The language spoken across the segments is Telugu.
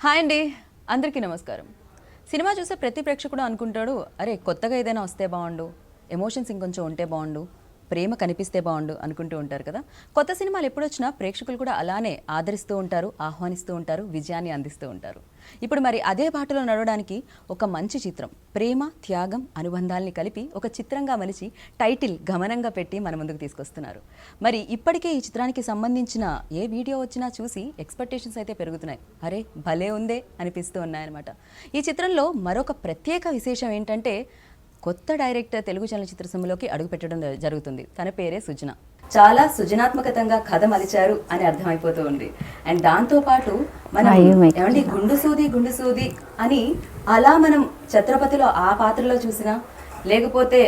హాయ్ అండి, అందరికీ నమస్కారం. సినిమా చూసే ప్రతి ప్రేక్షకుడు అనుకుంటాడు, అరే కొత్తగా ఏదైనా వస్తే బాగుండు, ఎమోషన్స్ ఇంకొంచెం ఉంటే బాగుండు, ప్రేమ కనిపిస్తే బాగుండు అనుకుంటూ ఉంటారు కదా. కొత్త సినిమాలు ఎప్పుడొచ్చినా ప్రేక్షకులు కూడా అలానే ఆదరిస్తూ ఉంటారు, ఆహ్వానిస్తూ ఉంటారు, విజయాన్ని అందిస్తూ ఉంటారు. ఇప్పుడు మరి అదే బాటలో నడవడానికి ఒక మంచి చిత్రం ప్రేమ, త్యాగం, అనుబంధాల్ని కలిపి ఒక చిత్రంగా మలిచి టైటిల్ గమనంగా పెట్టి మన ముందుకు తీసుకొస్తున్నారు. మరి ఇప్పటికే ఈ చిత్రానికి సంబంధించిన ఏ వీడియో వచ్చినా చూసి ఎక్స్పెక్టేషన్స్ అయితే పెరుగుతున్నాయి. అరే భలే ఉందే అనిపిస్తూ ఉన్నాయన్నమాట. ఈ చిత్రంలో మరొక ప్రత్యేక విశేషం ఏంటంటే కొత్త డైరెక్టర్ తెలుగు చలనచిత్ర సీమలోకి అడుగుపెట్టడం జరుగుతుంది. తన పేరే సుజన. చాలా సృజనాత్మకంగా కథ మలిచారు అని అర్థమైపోతూ ఉంది. అండ్ దాంతోపాటు మనం ఏమండి గుండు సూది అని అలా మనం ఛత్రపతిలో ఆ పాత్రలో చూసినా, లేకపోతే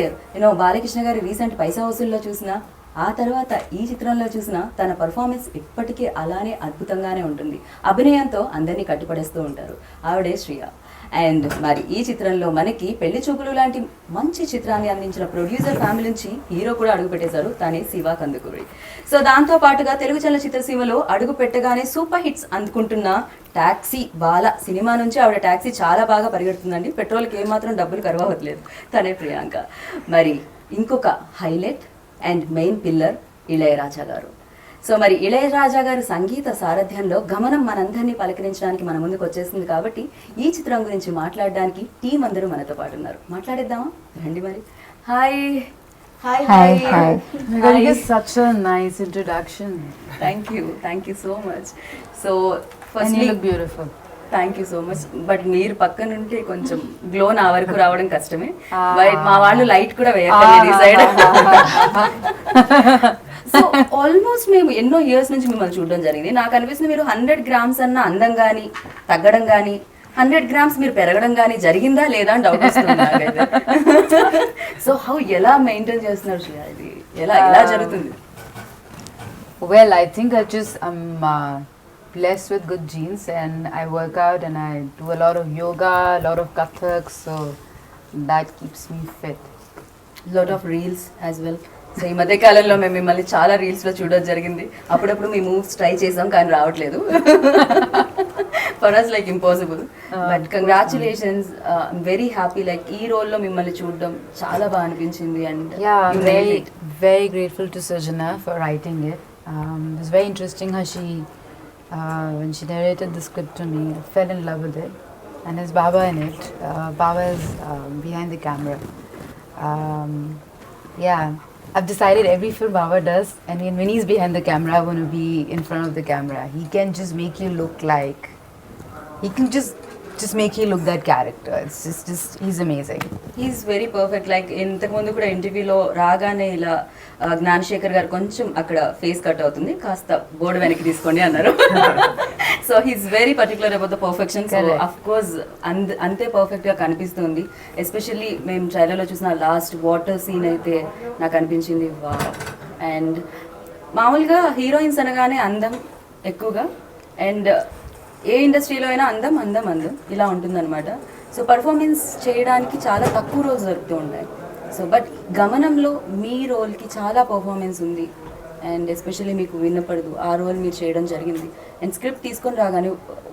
బాలకృష్ణ గారి రీసెంట్ పైసా వసూల్లో చూసినా, ఆ తర్వాత ఈ చిత్రంలో చూసిన తన పర్ఫార్మెన్స్ ఇప్పటికీ అలానే అద్భుతంగానే ఉంటుంది. అభినయంతో అందరినీ కట్టిపడేస్తూ ఉంటారు. ఆవిడే శ్రియ. అండ్ మరి ఈ చిత్రంలో మనకి పెళ్లి చూపులు లాంటి మంచి చిత్రాన్ని అందించిన ప్రొడ్యూసర్ ఫ్యామిలీ నుంచి హీరో కూడా అడుగు పెట్టేశారు. తనే శివ కందుకూరి. సో దాంతో పాటుగా తెలుగు చలనచిత్ర సీమలో అడుగు పెట్టగానే సూపర్ హిట్స్ అందుకుంటున్న టాక్సీ బాల సినిమా నుంచి ఆవిడ టాక్సీ చాలా బాగా పరిగెడుతుందండి. పెట్రోల్కి ఏమాత్రం డబ్బులు కరవట్లేదు. తనే ప్రియాంక. మరి ఇంకొక highlight and main pillar Ilaiyaraaja గారు. సో మరి ఇళయరాజా గారి సంగీత సారథ్యంలో గమనం మనందరినీ పలకరించడానికి మన ముందుకు వచ్చేసింది. కాబట్టి ఈ చిత్రం గురించి మాట్లాడడానికి టీం అందరూ మనతో పాటు ఉన్నారు. మాట్లాడేద్దామా రండి మరి. Hi hi hi. Such a nice introduction. Thank you so much. So And you look beautiful. Thank you so much. But మీరు పక్కన ఉంటే కొంచెం గ్లో నా వరకు రావడం కష్టమే. బట్ మా వాళ్ళు లైట్ కూడా వేయట్లేదు ఈ సైడ్. సో ఆల్మోస్ట్ మేము ఎన్నో ఇయర్స్ నుంచి మిమ్మల్ని చూడడం జరిగింది. నాకు అనిపిస్తుంది మీరు 100 grams అన్న అందం కానీ తగ్గడం కానీ 100 grams మీరు పెరగడం కానీ జరిగిందా లేదా అని డౌట్ వస్తుంది. సో హౌ ఎలా మెయింటైన్ చేస్తున్నారు శ్రేయ? ఇది ఎలా జరుగుతుంది? Well, I think I'm blessed with good genes, and I work out and I do a lot of yoga, a lot of kathak, so that keeps me fit. Lot of reels as well. So ఈ మధ్య కాలంలో మేము మిమ్మల్ని చాలా రీల్స్లో చూడడం జరిగింది. అప్పుడప్పుడు మీ మూవ్స్ ట్రై చేసాం కానీ రావట్లేదు. For us like impossible. But congratulations, very happy. Like ఈ రోల్లో మిమ్మల్ని చూడడం చాలా బాగా అనిపించింది. And very grateful to Sujana for writing it. It was very interesting how she when she narrated the script to me, I fell in love with it. And there's Baba in it. Baba is behind the camera. Yeah, I've decided every film Baba does, and when he's behind the camera, I want to be in front of the camera. He can just make you look like, he can just make you look that character. It's just he's amazing. He's very perfect. Like ఇంతకుముందు కూడా ఇంటర్వ్యూలో రాగానే ఇలా జ్ఞానశేఖర్ గారు కొంచెం అక్కడ ఫేస్ కట్ అవుతుంది, కాస్త బోర్డు వెనక్కి తీసుకోండి అన్నారు. So he's very particular about the perfection. So of course అంతే పర్ఫెక్ట్ గా కనిపిస్తుంది. ఎస్పెషల్లీ మేము ట్రైలర్లో చూసిన లాస్ట్ వాటర్ సీన్ అయితే నాకు అనిపించింది వా. అండ్ మామూలుగా హీరోయిన్స్ అనగానే అందం ఎక్కువగా, అండ్ ఏ ఇండస్ట్రీలో అయినా అందం అందం అందం ఇలా ఉంటుందన్నమాట. సో పర్ఫార్మెన్స్ చేయడానికి చాలా తక్కువ రోజు దొరుకుతూ ఉంటాయి. సో బట్ గమనంలో మీ రోల్కి చాలా పర్ఫార్మెన్స్ ఉంది. అండ్ ఎస్పెషల్లీ మీకు విన్నపడదు ఆ రోల్ మీరు చేయడం జరిగింది. అండ్ స్క్రిప్ట్ తీసుకొని రాగానే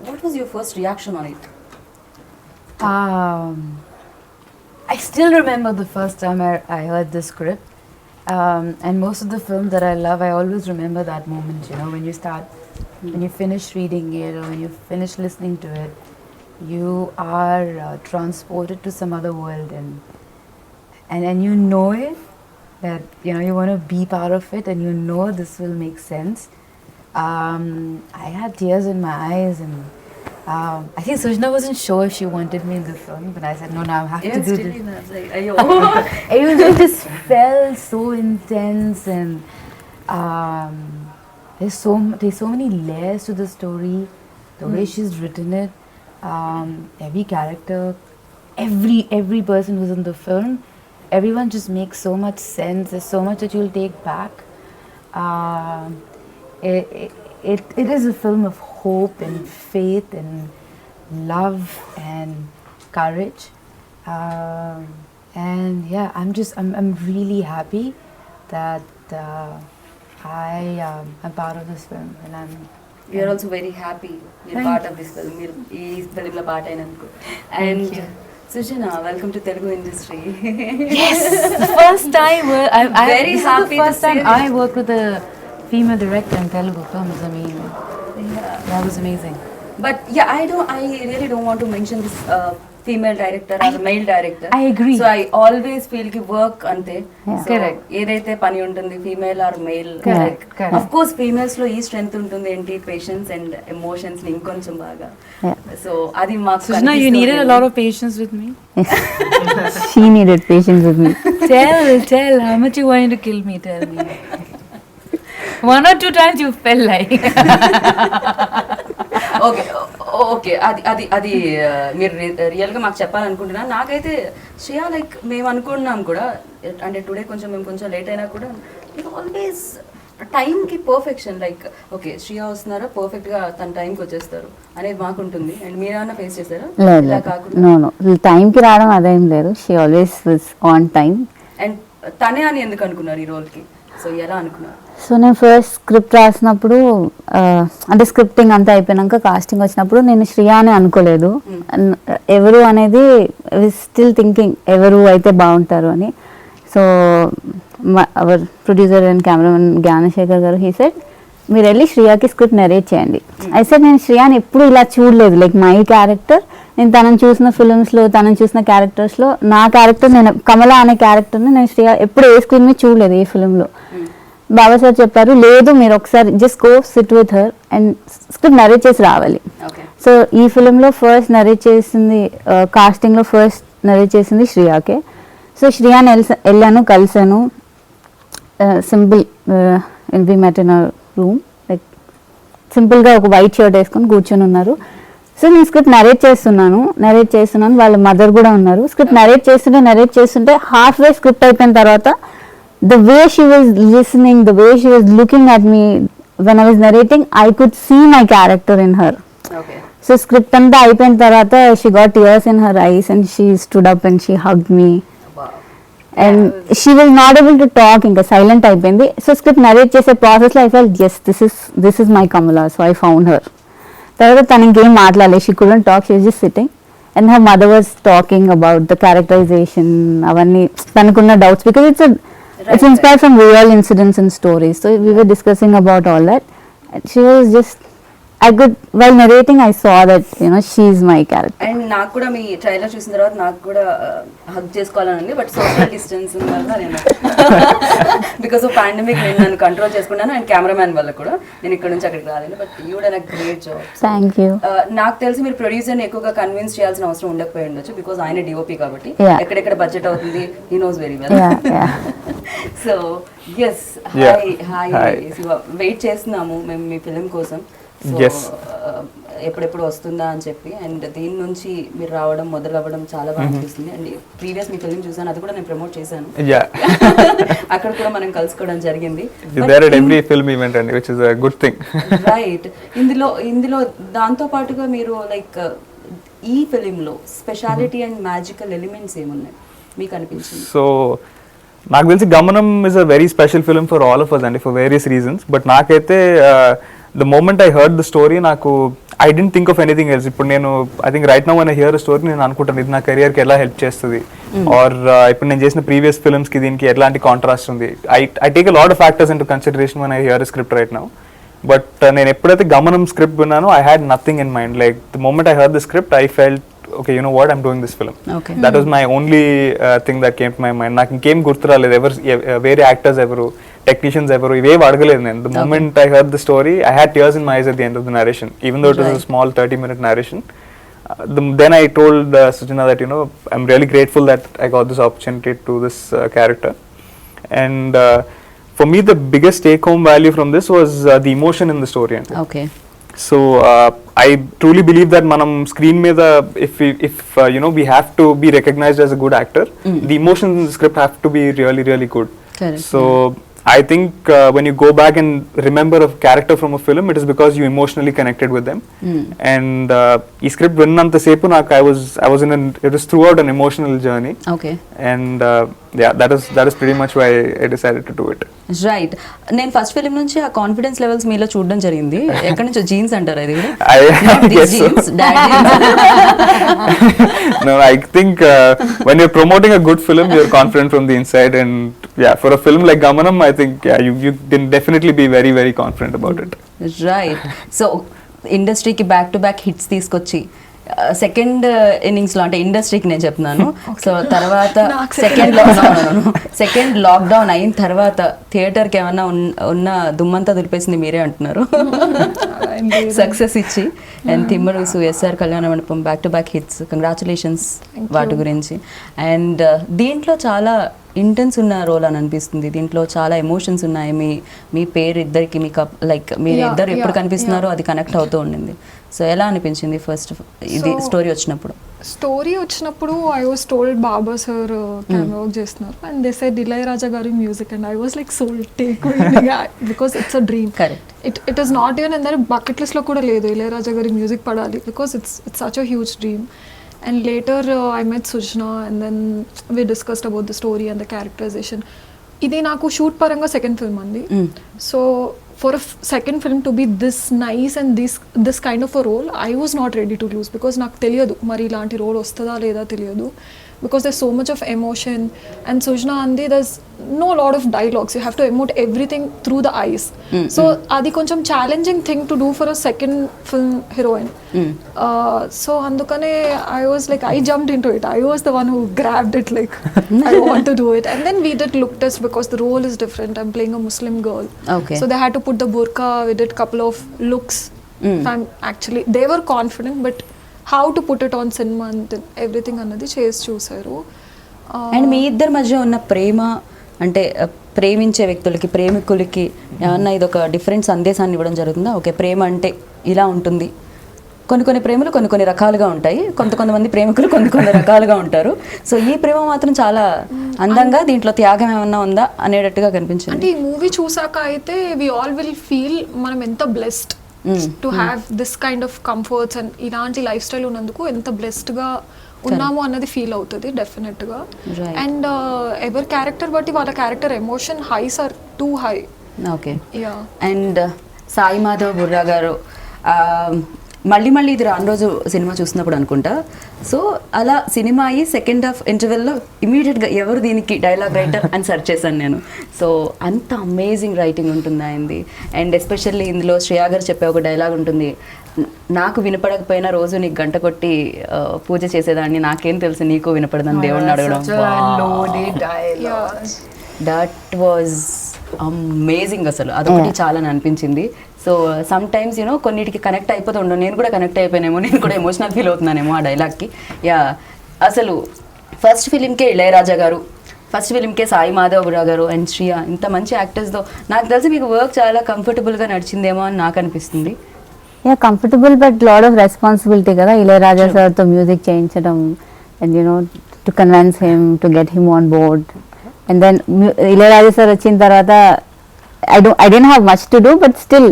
what was your first reaction on it? I still remember the first time I heard the script. And most of the films that I love, I always remember that moment, when you start, when you finish reading it or when you finish listening to it, you are transported to some other world, and you know it, that you want to be part of it, and this will make sense. I had tears in my eyes, and I think Sujana wasn't sure if she wanted me in the film, but I said no, I have to do this. It just felt so intense, and there's so many layers to the story, the way she's written it. Every character, every person who's in the film, everyone just makes so much sense. There's so much that you'll take back. It is a film of hope and faith and love and courage. And yeah, I'm really happy that I'm part of this film, and I'm we are also very happy మీరు పార్ట్ ఆఫ్ దిస్ ఫిల్మ్, మీరు ఈ ఫిల్మ్లో పార్ట్ అయినందుకు. And Sujana, welcome to Telugu industry. Yes, the first time Very this happy is the first to time say I worked with a female director in Telugu films. I mean, that was amazing. But yeah, I really don't want to mention this female director or male director. I agree. So I always feel ki work ante. Yeah. So, Correct. ఏదైతే పని ఉంటుంది female or male, Correct, correct. Of course females లో ఈ స్ట్రెంగ్త్ ఉంటుంది ఏంటి, పేషెన్స్ అండ్ ఎమోషన్స్ ని ఇంకొంచెం బాగా. Yeah. సో అది మాకు Sujana, you needed a lot of patience with me. She needed patience with me. Tell how much you wanted to kill me. Tell me. 1 or 2 times you felt like. Okay okay, అది మీరు రియల్గా మాకు చెప్పాలనుకుంటున్నా. నాకైతే శ్రేయా లైక్ మేము అనుకుంటున్నాం కూడా, అంటే టుడే మేము కొంచెం లేట్ అయినా కూడా ఆల్వేస్ టైంకి పర్ఫెక్షన్, లైక్ ఓకే శ్రేయా వస్తున్నారా పర్ఫెక్ట్గా తన టైంకి వచ్చేస్తారు అనేది మాకుంటుంది. అండ్ మీరేమన్నా ఫేస్ చేశారా లేదు ఇలా లేదు, కాకుండా? నో టైంకి రావడం అదేం లేదు. She always was on time. And తనే అని ఎందుకు అనుకున్నారు ఈ రోల్కి? సో ఎలా అనుకున్నారు? సో నేను ఫస్ట్ స్క్రిప్ట్ రాసినప్పుడు అంటే స్క్రిప్టింగ్ అంతా అయిపోయినాక కాస్టింగ్ వచ్చినప్పుడు నేను శ్రియా అని అనుకోలేదు. ఎవరు అనేది స్టిల్ థింకింగ్ ఎవరు అయితే బాగుంటారు అని. So our producer and cameraman Gnanasekhar గారు హీ సెడ్ మీరు వెళ్ళి శ్రియాకి స్క్రిప్ట్ నెరేట్ చేయండి. అయితే నేను శ్రియాని ఎప్పుడు ఇలా చూడలేదు. లైక్ మై క్యారెక్టర్, నేను తనని చూసిన ఫిల్మ్స్లో తనని చూసిన క్యారెక్టర్స్లో నా క్యారెక్టర్, నేను కమల అనే క్యారెక్టర్ని నేను శ్రియా ఎప్పుడు ఏ స్క్రీన్ మీద చూడలేదు ఏ ఫిల్మ్లో. బాబా సార్ చెప్పారు లేదు మీరు ఒకసారి just go SIT with her and script narrate చేసి రావాలి. ఓకే. సో ఈ ఫిల్మ్లో ఫస్ట్ నరేట్ చేసింది, కాస్టింగ్లో ఫస్ట్ నరేట్ చేసింది శ్రియాకే. సో శ్రియాని వెళ్ళాను, కలిసాను. Simple we met in our room, like సింపుల్గా ఒక వైట్ షర్ట్ వేసుకొని కూర్చొని ఉన్నారు. సో నేను స్క్రిప్ట్ నరేట్ చేస్తున్నాను, వాళ్ళ మదర్ కూడా ఉన్నారు. స్క్రిప్ట్ నరేట్ చేస్తుంటే హాఫ్ వే స్క్రిప్ట్ అయిపోయిన తర్వాత the way she was listening, the way she was looking at me when I was narrating, I could see my character in her. Okay. So script anta అయిపోయిన తర్వాత she got tears in her eyes and she stood up and she hugged me and she was not able to talk, ఇంకా silent అయిపోయింది. So script narrate చేసే process లో I felt yes, this is my Kamala, so I found her. తర్వాత తను ఇంకేం మాట్లాడలేదు, she couldn't talk, she was just sitting and her mother was talking about the characterization, అవన్నీ తనకున్న doubts because it's inspired from real incidents and stories. So we were discussing about all that. And she was just, while narrating, I saw that, she is my character. And నాకు కూడా మీ ట్రైలర్ చూసిన తర్వాత నాకు కూడా హగ్ చేసుకోవాలని ఉంది, బట్ సోషల్ డిస్టెన్స్ వల్ల నేను బికాస్ ఆఫ్ పాండమిక్ నేను నన్ను కంట్రోల్ చేసుకున్నాను. అండ్ కెమెరామ్యాన్ వల్ల కూడా నేను ఇక్కడ నుంచి అక్కడికి రాలేను. But you done a great job. Thank you. నాకు తెలిసి మీరు ప్రొడ్యూసర్ని ఎక్కువగా కన్విన్స్ చేయాల్సిన అవసరం ఉండకపోయి ఉండొచ్చు, బికాస్ ఆయన డిఓపి కాబట్టి Yeah. ఎక్కడెక్కడ బడ్జెట్ అవుతుంది he knows very well. Yeah. So yes, hi wait చేస్తున్నాము మేము మీ ఫిలిం కోసం. Yes. ఎప్పుడెప్పుడు వస్తుందా అని చెప్పి. అండ్ దీని నుంచి మీరు రావడం మొదలవ్వడం చాలా బాగా అనిపిస్తుంది. అండ్ ప్రీవియస్ మీ ఫిలిం చూసాను, అది కూడా నేను ప్రమోట్ చేశాను. Yeah. అక్కడ కూడా మనం కలుసుకోవడం జరిగింది. You're there at every film event, and which is a good thing. Right. ఇందులో దాంతో పాటుగా మీరు లైక్ ఈ ఫిలింలో స్పెషాలిటీ అండ్ మ్యాజికల్ ఎలిమెంట్స్ ఏమున్నాయి మీకు అనిపించింది? So, నాకు తెలిసి గమనం is a very special film for all of us and for various reasons. But నాకైతే the moment I heard the story, I didn't think of anything else. ఇప్పుడు నేను I think right now when I hear a story, నేను అనుకుంటాను ఇది నా కెరియర్కి ఎలా హెల్ప్ చేస్తుంది, ఆర్ ఇప్పుడు నేను చేసిన ప్రీవియస్ ఫిల్మ్స్కి దీనికి ఎట్లాంటి కాంట్రాస్ట్ ఉంది. I take a lot of factors into consideration when I hear a script right now. But నేను ఎప్పుడైతే గమనం script విన్నానో I had nothing in mind. Like the moment I heard the script, I felt okay, you know what, I'm doing this film. Okay. That was my only thing that came to my mind. నాకు ఇంకేం గుర్తు రాలేదు. వేరే యాక్టర్స్ ఎవరు, టెక్నీషియన్స్ ఎవరు, ఇవేవి అడగలేదు నేను. The moment I heard the story, I had tears in my eyes at the end of the narration, even though it was a small 30-minute narration. Then I told Sujana that I'm really grateful that I got this opportunity to this character. And for me, the biggest take-home value from this was the emotion in the story. Okay. So I truly believe that manam screen meeda, if we have to be recognized as a good actor, the emotions in the script have to be really, really good. Correct. So I think when you go back and remember a character from a film, it is because you emotionally connected with them. And ee script vinnanta sepu నాకు I was it was throughout an emotional journey. Okay. And yeah, that is pretty much why I decided to do it. Right. నేను ఫస్ట్ ఫిలిం నుంచి ఆ కాన్ఫిడెన్స్ లెవెల్స్ మీలో చూడడం జరిగింది. ఎక్కడి నుంచో జీన్స్ అంటారు అది కూడా? Not these Yes, so. jeans, dad jeans. No, I think when you're promoting a good film, you're confident from the inside, and yeah, for a film like Gamanam, I think you can definitely be very, very confident about it. Right. So ఇండస్ట్రీకి బ్యాక్ టు బ్యాక్ హిట్స్ తీసుకొచ్చి సెకండ్ ఇన్నింగ్స్లో, అంటే ఇండస్ట్రీకి నేను చెప్తున్నాను. సో తర్వాత సెకండ్ లాక్డౌన్ అయిన తర్వాత థియేటర్కి ఏమన్నా ఉన్న దుమ్మంతా దులిపేసింది మీరే అంటున్నారు. సక్సెస్ ఇచ్చి అండ్ తిమ్మరుసు, ఎస్ఆర్ కళ్యాణ మండపం, back to back hits. Congratulations వాటి గురించి. అండ్ దీంట్లో చాలా ఇంటెన్స్ ఉన్న రోల్ అని అనిపిస్తుంది. దీంట్లో చాలా ఎమోషన్స్ ఉన్నాయి. మీ పేరు ఇద్దరికి మీకు లైక్ మీరు ఇద్దరు ఎప్పుడు కనిపిస్తున్నారో అది కనెక్ట్ అవుతూ ఉండింది. సో ఎలా అనిపించింది ఫస్ట్ ఇది స్టోరీ వచ్చినప్పుడు? స్టోరీ వచ్చినప్పుడు I was told Baba sir work చేస్తున్నారు అండ్ దే సెడ్ ఇళయరాజా గారి music and I was like soul take because it's a dream. Correct. It is not even అందరి బకెట్ లిస్ట్లో కూడా లేదు ఇళయరాజా గారి మ్యూజిక్ పడాలి because it's such a huge dream. And later I met Sujna and then we discussed about the story and the characterization. Idi naku shoot paranga second film andi. So for a second film to be this nice and this kind of a role, I was not ready to lose because నాకు తెలియదు మరి ఇలాంటి రోల్ వస్తుందా లేదా తెలియదు because there's so much of emotion and Sujna andi there's no lot of dialogues, you have to emote everything through the eyes. So adi koncham challenging thing to do for a second film heroine. So andukane I was like I jumped into it, I was the one who grabbed it like I want to do it. And then we did look test because the role is different, I'm playing a Muslim girl. Okay. So they had to put the burqa, we did couple of looks. And actually they were confident but how to put it on cinema and everything అన్నది చేసి చూసారు. అండ్ మీ ఇద్దరి మధ్య ఉన్న ప్రేమ అంటే ప్రేమించే వ్యక్తులకి, ప్రేమికులకి ఏమన్నా ఇది ఒక డిఫరెంట్ సందేశాన్ని ఇవ్వడం జరుగుతుందా? ఓకే, ప్రేమ అంటే ఇలా ఉంటుంది. కొన్ని ప్రేమలు కొన్ని రకాలుగా ఉంటాయి. కొంతమంది ప్రేమికులు కొన్ని రకాలుగా ఉంటారు. సో ఈ ప్రేమ మాత్రం చాలా అందంగా, దీంట్లో త్యాగం ఏమన్నా ఉందా అనేటట్టుగా కనిపించింది. అంటే ఈ మూవీ చూసాక అయితే వి ఆల్ విల్ ఫీల్ మనం ఎంత blessed to have this kind of comforts and ఇలాంటి లైఫ్ స్టైల్ ఉన్నందుకు ఎంత బ్లెస్డ్ గా ఉన్నాము అన్నది ఫీల్ అవుతుంది డెఫినెట్ గా. అండ్ ఎవరి క్యారెక్టర్ బట్టి వాళ్ళ character emotion highs are too high. Okay. And Sai Madhav Burra garu మళ్ళీ ఇది రాను రోజు సినిమా చూసినప్పుడు అనుకుంటా. సో అలా సినిమా అయ్యి సెకండ్ హాఫ్ ఇంటర్వెల్లో ఇమీడియట్గా ఎవరు దీనికి డైలాగ్ రైటర్ అని సెర్చ్ చేశాను నేను. సో అంత అమేజింగ్ రైటింగ్ ఉంటుంది ఆయనది. అండ్ ఎస్పెషల్లీ ఇందులో శ్రేయా గారు చెప్పే ఒక డైలాగ్ ఉంటుంది, నాకు వినపడకపోయినా రోజు నీకు గంట కొట్టి పూజ చేసేదాన్ని, నాకేం తెలుసు నీకు వినపడదని దేవుడిని అడగడం. That was amazing. అసలు అదొకటి చాలా అనిపించింది. సో సమ్ టైమ్స్ యూనో కొన్నిటికి కనెక్ట్ అయిపోతూ ఉండవు. నేను కూడా కనెక్ట్ అయిపోయానేమో, నేను కూడా ఎమోషనల్ ఫీల్ అవుతున్నానేమో ఆ డైలాగ్కి. యా, అసలు ఫస్ట్ ఫిలింకే ఇళయరాజా గారు, ఫస్ట్ ఫిలింకే సాయి మాధవరావు గారు అండ్ శ్రియా, ఇంత మంచి యాక్టర్స్తో నాకు తెలిసి మీకు వర్క్ చాలా కంఫర్టబుల్గా నడిచిందేమో అని నాకు అనిపిస్తుంది. Yeah, comfortable but lot of responsibility కదా ఇళయరాజా సార్తో మ్యూజిక్ చేయించడం and you know to convince him to get him on board. And then Ilaiyaraaja sir వచ్చిన తర్వాత I didn't have much to do, but still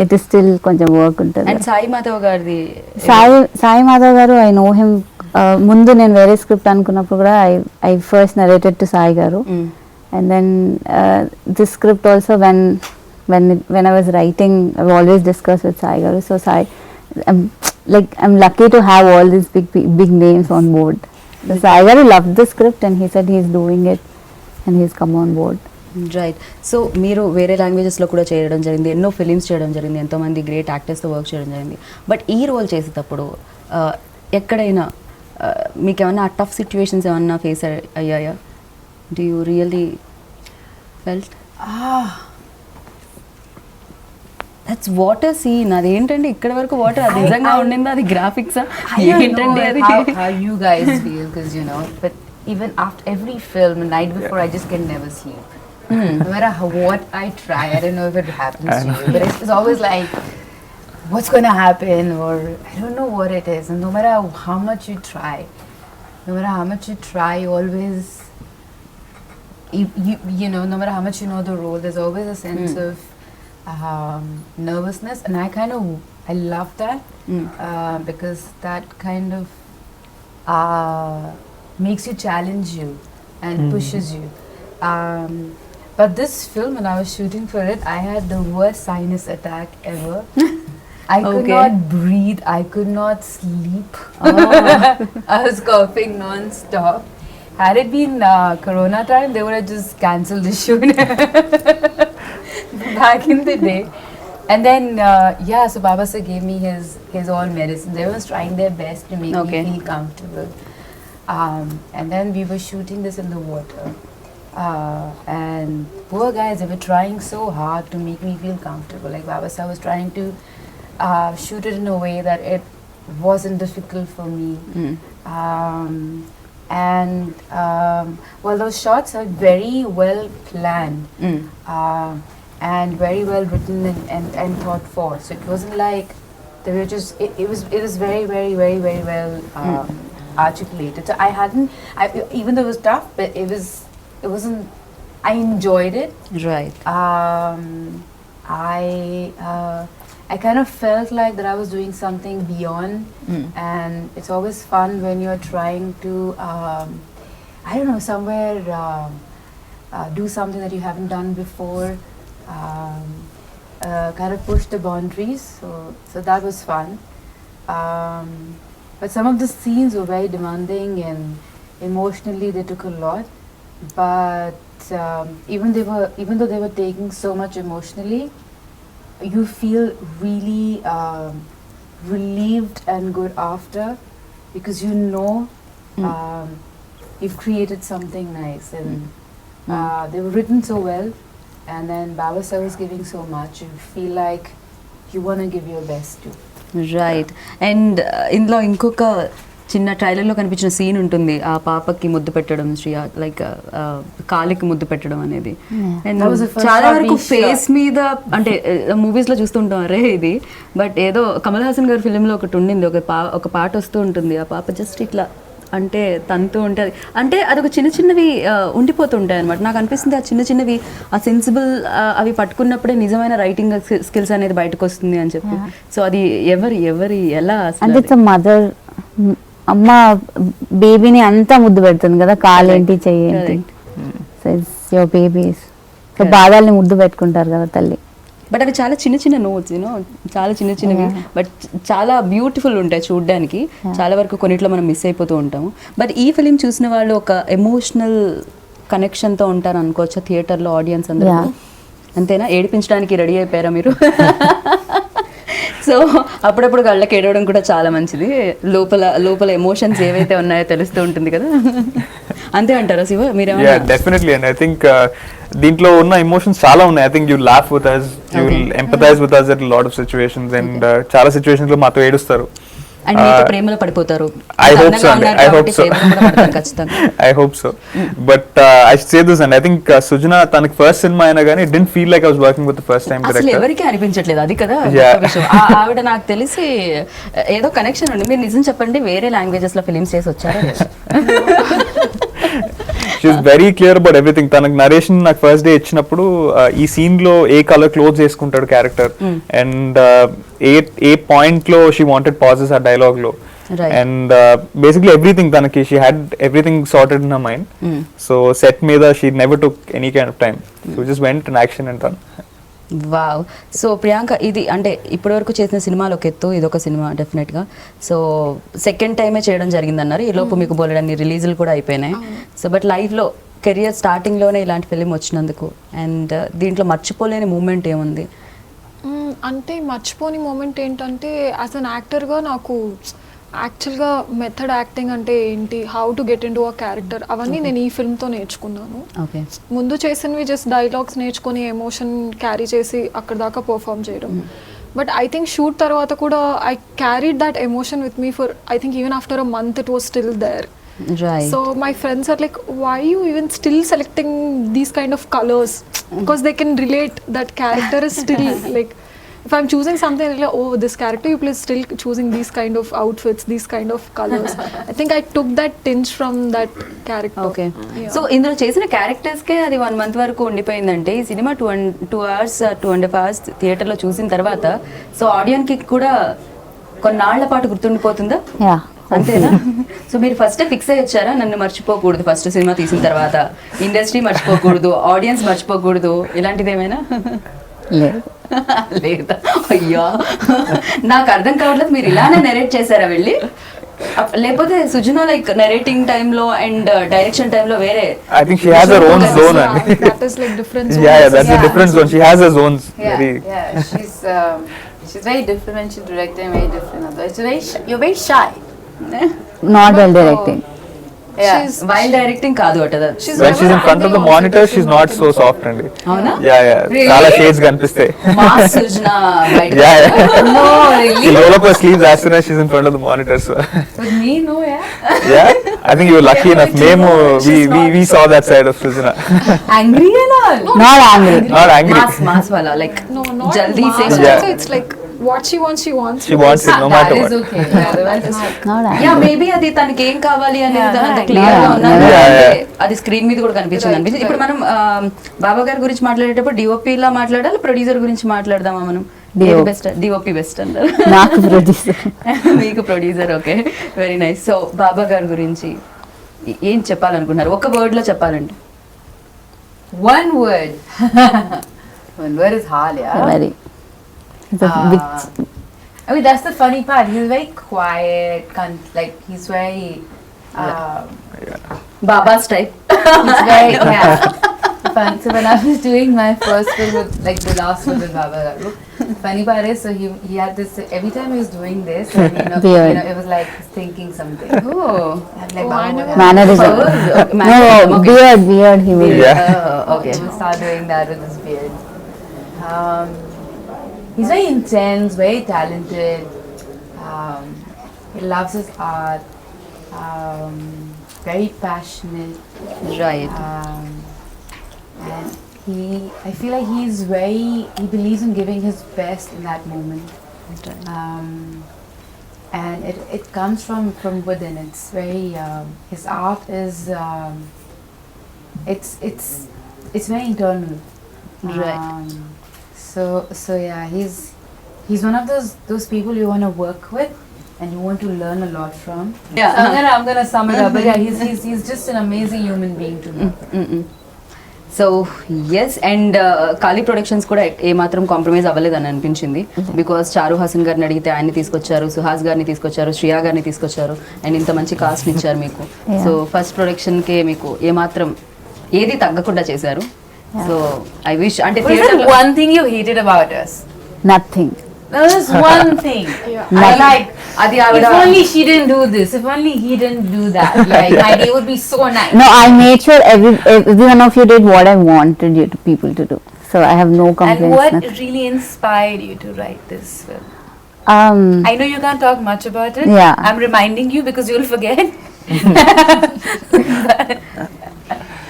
it is still కొంచెం వర్క్ ఉంటుంది. అండ్ సాయి మాధవ్ గారిది, సాయి మాధవ్ గారు ఐ నో హిమ్. ముందు నేను వేరే స్క్రిప్ట్ అనుకున్నప్పుడు కూడా I first narrated to Sai garu. And then this script also when I was writing I've always discussed with Sai garu. So Sai, I'm lucky to have all these big names on board. So Sai garu loved the script and he said he's doing it and he's come on board. Right. So మీరు వేరే లాంగ్వేజెస్లో కూడా చేయడం జరిగింది, ఎన్నో ఫిలిమ్స్ చేయడం జరిగింది, ఎంతోమంది గ్రేట్ యాక్టర్స్తో వర్క్ చేయడం జరిగింది. బట్ ఈ రోల్ చేసేటప్పుడు ఎక్కడైనా మీకు ఏమన్నా టఫ్ సిచ్యువేషన్స్ ఏమన్నా ఫేస్ అయ్యాయా? Do you really felt that's water scene? అదేంటండి ఇక్కడ వరకు వాటర్, అది నిజంగా ఉండిందా, అది గ్రాఫిక్సా ఏంటండి అది? How you guys feel, because you know, but even after every film, night before I just can never sleep. No matter what I try, I don't know if it happens to you, but it's always like, what's going to happen, or I don't know what it is. And no matter how much you try, you always, you know, no matter how much you know the role, there's always a sense of nervousness, and I love that because that kind of makes you challenge you and pushes you. But this film, when I was shooting for it, I had the worst sinus attack ever. I could Okay. not breathe. I could not sleep. I was coughing non-stop. Had it been Corona time, they would have just cancelled the shoot back in the day. And then, yeah, so Baba sir gave me his all medicines. They was trying their best to make Okay. me feel comfortable. And then we were shooting this in the water. And poor guys, they were trying so hard to make me feel comfortable. Like Baba sir was trying to shoot it in a way that it wasn't difficult for me. Well, those shots are very well planned and very well written and thought for. So it wasn't like they were just. It was very well articulated. So even though it was tough, but it wasn't. I enjoyed it. Right. I kind of felt like that I was doing something beyond, and it's always fun when you're trying to, I don't know, somewhere do something that you haven't done before, kind of push the boundaries. So that was fun. But some of the scenes were very demanding and emotionally they took a lot. But even though they were taking so much emotionally, you feel really relieved and good after, because you know you've created something nice, and they were written so well, and then Baba sir was giving so much. You feel like you want to give your best too. Right and ఇందులో ఇంకొక చిన్న ట్రైలర్లో కనిపించిన సీన్ ఉంటుంది, ఆ పాపకి ముద్దు పెట్టడం, శ్రీయా లైక్ కాలికి ముద్దు పెట్టడం అనేది. And That was the first చాలా shot వరకు we ఫేస్ మీద అంటే మూవీస్లో చూస్తుంటాం అరే ఇది, బట్ ఏదో కమల్ హాసన్ గారి ఫిలింలో ఒకటి ఉండింది, ఒక పాట వస్తూ ఉంటుంది, ఆ పాప జస్ట్ ఇట్లా అంటే తంతూ ఉంటుంది, అంటే అదొక చిన్నవి ఉండిపోతుంటాయి అనమాట. నాకు అనిపిస్తుంది ఆ చిన్నవి ఆ సెన్సిబుల్ అవి పట్టుకున్నప్పుడే నిజమైన రైటింగ్ స్కిల్స్ అనేది బయటకు వస్తుంది అని చెప్పి. సో అది ఎవరి ఎలా అంటే ఇట్స్ మదర్, అమ్మ బేబీని అంతా ముద్దు పెడుతుంది కదా, కాలేంటి చెయ్యేంటి, so it's your babies. So బాధాల్ని ముద్దు పెట్టుకుంటారు కదా తల్లి. బట్ అవి చాలా చిన్న నోట్స్ యూనో, చాలా చిన్నవి, బట్ చాలా బ్యూటిఫుల్ ఉంటాయి చూడడానికి. చాలా వరకు కొన్నిట్లో మనం మిస్ అయిపోతూ ఉంటాము. బట్ ఈ ఫిలిం చూసిన వాళ్ళు ఒక ఎమోషనల్ కనెక్షన్తో ఉంటారు అనుకోవచ్చా థియేటర్లో ఆడియన్స్ అందరూ? అంతేనా? ఏడిపించడానికి రెడీ అయిపోయారా మీరు? సో అప్పుడప్పుడు కళ్ళకి ఏడవడం కూడా చాలా మంచిది, లోపల ఎమోషన్స్ ఏవైతే ఉన్నాయో తెలుస్తూ ఉంటుంది కదా. అంతే అంటారా శివ? మీరేమన్నా? డెఫినెట్లీ అండ్ ఐ థింక్ దీంట్లో ఉన్న ఎమోషన్స్ చాలా ఉన్నాయి. I think you laugh with us, you will empathize with us at lot of situations, and చాలా సిచ్యువేషన్స్ లో మాతో ఏడుస్తారు. అండ్ మీతో ప్రేమలో పడిపోతారు. I hope so. I hope so. ఖచ్చితంగా. I hope so. But I should say this, and I think Sujana తనకి ఫస్ట్ సినిమా అయినా కానీ it didn't feel like I was working with the first time అసలు director. ఎవరికి అనిపించట్లేదు, అది కదా Yeah. గొప్ప విషయం. ఆవిడ నాకు తెలిసి ఏదో కనెక్షన్ ఉంది. మీరు నిజం చెప్పండి, వేరే లాంగ్వేజెస్ లో ఫిలిమ్స్ చేసి వచ్చారా? She's very clear about everything. తనకు నరేషన్ నాకు ఫస్ట్ డే ఇచ్చినప్పుడు ఈ సీన్ లో ఏ కలర్ క్లోజ్ చేసుకుంటాడు క్యారెక్టర్, అండ్ ఏ పాయింట్ లో షీ వాంటెడ్ పాజెస్ ఆ డైలాగ్ లో, Right. అండ్ బేసిక్లీ ఎవ్రీథింగ్ తనకి she had everything sorted in her mind. So set మీద she never took any kind of time, so just went in action and run. Wow. So Priyanka, ఇది అంటే ఇప్పటివరకు చేసిన సినిమాలు ఒక ఎత్తు, ఇదొక సినిమా డెఫినెట్గా. సో సెకండ్ టైమే చేయడం జరిగిందన్నారు, ఈ లోపు మీకు బోలెడన్ని రిలీజులు కూడా అయిపోయినాయి. సో బట్ లైఫ్లో కెరియర్ స్టార్టింగ్లోనే ఇలాంటి ఫిలిం వచ్చినందుకు, అండ్ దీంట్లో మర్చిపోలేని మూమెంట్ ఏముంది? అంటే మర్చిపోని మూమెంట్ ఏంటంటే, యాజ్ అన్ యాక్టర్గా నాకు యాక్చువల్గా మెథడ్ యాక్టింగ్ అంటే ఏంటి, how to get in to a character, అవన్నీ నేను ఈ ఫిల్మ్తో నేర్చుకున్నాను. ఓకే. ముందు చేసినవి జస్ట్ డైలాగ్స్ నేర్చుకొని ఎమోషన్ క్యారీ చేసి అక్కడ దాకా పర్ఫామ్ చేయడం. బట్ ఐ థింక్ షూట్ తర్వాత కూడా I carried that emotion with me for I think even after a month it was still there. Right. So my friends are like, why are you even still selecting these kind of colors? Because they can relate, that character is still like, if I'm choosing something like, oh, this character you play is still choosing these kind of outfits, these kind of colors. I think I took that tinge from that character. Okay. Yeah. So ఇందులో చేసిన క్యారెక్టర్స్కే అది 1 month వరకు ఉండిపోయిందంటే, ఈ సినిమా 2 hours 2.5 hours థియేటర్లో చూసిన తర్వాత సో ఆడియన్కి కూడా కొన్నాళ్ల పాటు గుర్తుండిపోతుందా? యా అంతేనా? సో మీరు ఫస్ట్ ఫిక్స్ అయ్యి వచ్చారా, నన్ను మర్చిపోకూడదు ఫస్ట్ సినిమా తీసిన తర్వాత, ఇండస్ట్రీ మర్చిపోకూడదు, ఆడియన్స్ మర్చిపోకూడదు, ఇలాంటిది ఏమైనా? లేదు. లేదా? అయ్యా, నాకు అర్థం కావట్లేదు, మీరు ఇలానే నెరేట్ చేశారా వెళ్ళి? లేకపోతే సుజనా లైక్ నెరేటింగ్ టైంలో అండ్ డైరెక్షన్ టైంలో వేరే? I think she has her own zone and That is like different zones. yeah, that's a different zone. She has her zones. Yeah, Very. yeah. She's very different when she's directing, very different. It's very you're very shy. Not well directing. Yeah. Wild directing కాదు అట. She's When never she's in front of the acting monitor, also, she's she's not not so soft అండి. అవునా? Yeah. Really? చాలా shades కనిపిస్తాయి. మాస్ సుజనా బయట. Yeah. No, She really? roll up her sleeves as soon as she's in front of the monitor. So. With me, no, yeah. Yeah, I think you were lucky enough. Name we saw that side of Sujana. Angry and all. Not angry. Not angry. Mass వాళ్ళ లైక్ No, not జల్దీ mass. Say. Yeah. Also, it's like what she wants, she wants. She wants it no That matter is what. okay. Yeah, the one is not. Not yeah angry. Maybe అది తనకి ఏం కావాలి అనేది Yeah, అంత yeah. క్లియర్ గా Yeah, ఉన్నది. yeah. అంటే Yeah. అది స్క్రీన్ మీద కూడా కనిపించింది అనిపించింది. ఇప్పుడు మనం బాబా గారి గురించి మాట్లాడేటప్పుడు డిఓపి లా మాట్లాడాలి, ప్రొడ్యూసర్ గురించి మాట్లాడదామా మనం? DOP. బెస్ట్ డిఓపి బెస్ట్ అంటారు. నాకు ప్రొడ్యూసర్. మీకు producer. Okay, very nice. So Baba garu గురించి ఏం చెప్పాలనుకున్నారు ఒక వర్డ్ లో చెప్పాలంటే? One word. One word is hard, yeah. Very I mean, that's the funny part. He's very quiet, like he's very. Baba style. He's very yeah. Fun. So when I was doing my first film with like the last one with Baba Garu, funny part is so he had this every time he was doing this, and, Beard. it was like he's thinking something. Oh. And like Oh, I Baba never- Garu. Mannerism. No beard he will. Yeah. Okay. He will start doing that with his beard. He's very intense, very talented. He loves his art. Very passionate. Right. And I feel like he believes in giving his best in that moment. And it comes from within. It's very, his art is, it's very internal. Right. So yeah, he's one of those people you want to work with and you want to learn a lot from. Yeah. So I'm gonna sum it up, but yeah, he's just an amazing human being to me. So yes, and Kaali productions కూడా ఏమాత్రం కాంప్రమైజ్ అవ్వలేదని అనిపించింది. బికాస్ చారు హాసన్ గారిని అడిగితే ఆయన్ని తీసుకొచ్చారు, సుహాస్ గారిని తీసుకొచ్చారు, శ్రియా గారిని తీసుకొచ్చారు, అండ్ ఇంత మంచి కాస్ట్ ఇచ్చారు మీకు. సో ఫస్ట్ ప్రొడక్షన్కే మీకు ఏమాత్రం ఏది తగ్గకుండా చేశారు. సో ఐ విష్ అంటే What is theatre the లో- one thing you hated about us? Nothing. There's one thing. Yeah. I like. అది ఆవిడ If only she didn't do this. If only he didn't do that. Like my day would be so nice. No, I made sure every one of you did what I wanted you to people to do. So I have no And complaints. what nothing. really inspired you to write this film? Um, I know you can't talk much about it. Yeah. I'm reminding you because you'll forget.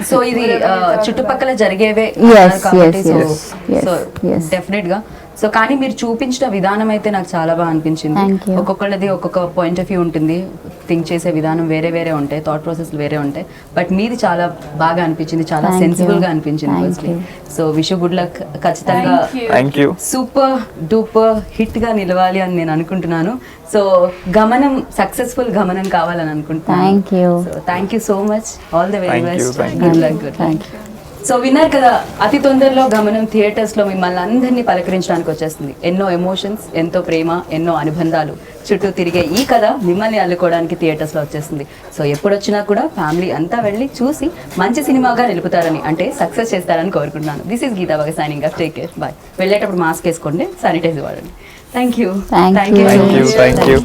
So ఇది చుట్టుపక్కల జరిగేవే Yes, అన్నారు కాబట్టి yes, yes, yes, so yes. Definite గా. సో కానీ మీరు చూపించిన విధానం అయితే నాకు చాలా బాగా అనిపించింది. Thank you. ఒక్కొక్కళ్ళది ఒక్కొక్క పాయింట్ ఆఫ్ వ్యూ ఉంటుంది, థింక్ చేసే విధానం వేరే వేరే ఉంటాయి, థాట్ ప్రాసెస్ వేరే ఉంటాయి. బట్ మీది చాలా బాగా అనిపించింది, చాలా Thank సెన్సిబుల్ you. గా అనిపించింది. Thank firstly you. So wish good luck. ఖచ్చితంగా Thank you. Thank you. Super duper hit గా నిలవాలి అని నేను అనుకుంటున్నాను. సో గమనం సక్సెస్ఫుల్ గమనం కావాలని అనుకుంటున్నాను. Thank you. So thank you so much. All the very Thank you, best. thank good luck. Good Thank you. So విన్నారు కదా, అతి తొందరలో గమనం థియేటర్స్ లో మిమ్మల్ని అందరినీ పలకరించడానికి వచ్చేస్తుంది. ఎన్నో ఎమోషన్స్, ఎంతో ప్రేమ, ఎన్నో అనుబంధాలు చుట్టూ తిరిగే ఈ కథ మిమ్మల్ని అల్లుకోవడానికి థియేటర్స్ లో వచ్చేస్తుంది. సో ఎప్పుడు వచ్చినా కూడా ఫ్యామిలీ అంతా వెళ్ళి చూసి మంచి సినిమాగా నిలుపుతారని, అంటే సక్సెస్ చేస్తారని కోరుకుంటున్నాను. This is Geeta Baga signing off. Take care, bye. వెళ్ళేటప్పుడు మాస్క్ వేసుకోండి, శానిటైజర్ వాడండి. Thank you. Thank you. Thank you. Thank you.